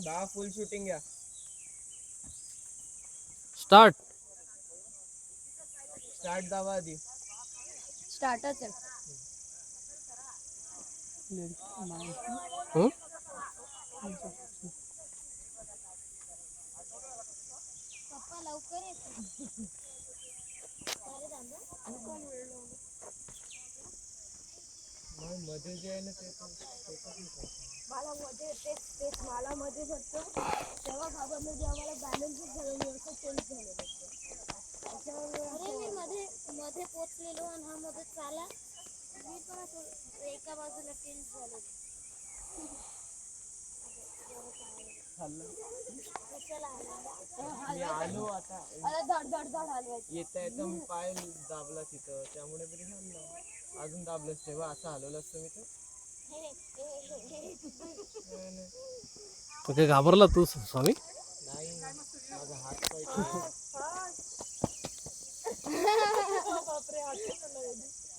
दहा फुल शूटिंग घ्या. Start. Start दाबा आधी. स्टार्टच आहे. हं? पप्पा लवकर येतो. मध्ये जे आहे ना ते मला मध्ये तेच मला मध्ये होतं तेव्हा बाबांना जे आम्हाला बॅलन्सच झालं व्यवस्थित चेंज झालं. अरे मी मध्ये पोचलेलो आणि हा मध्ये चाला मी पण असं एका बाजूला चेंज झालो. मी आलो आता. धड हलवायचं. येता येता मी पाय दाबला तिथं त्यामुळे तरी हल्लं. अजून दाबलंच तेव्हा असं हलवलं असतं मी तर. तू काय घाबरला तू स्वामी? नाही माझा हात पाय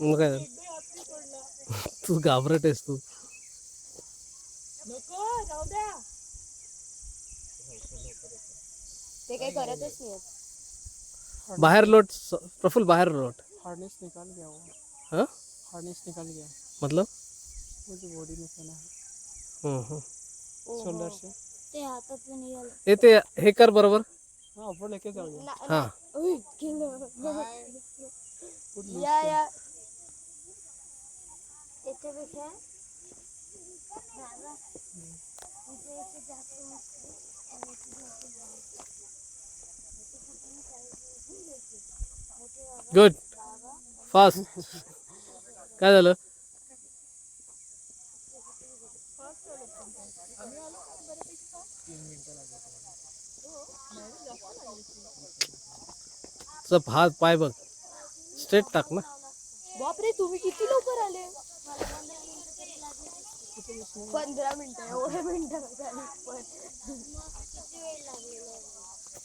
मग काय तू घाबरट आहेस तू. नको जाऊ द्या. ते काही करतच नाही. बाहेर लोट प्रफुल, बाहेर लोट. हार्नेस निकाल गया वो. हाँ हार्नेस निकाल गया. मतलब वो जो बॉडी में पहना है हम्म. शोल्डर से. ते हातात पण निघालं. ए ते हे कर बरोबर. हाँ ऊपर लेके जाओ. हाँ या त्याच्यापेक्षा गुड फास्ट. काय झालं? सब हात पाय बघ स्ट्रेट टाक ना. बापरे तुम्ही किती लवकर आले. 15 मिनिटं एवढे मिनिटं पण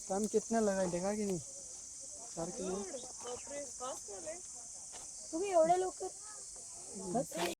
टाइम कितना लगा देखा कि नहीं. 4 किलो. तुम्ही एवढे लवकर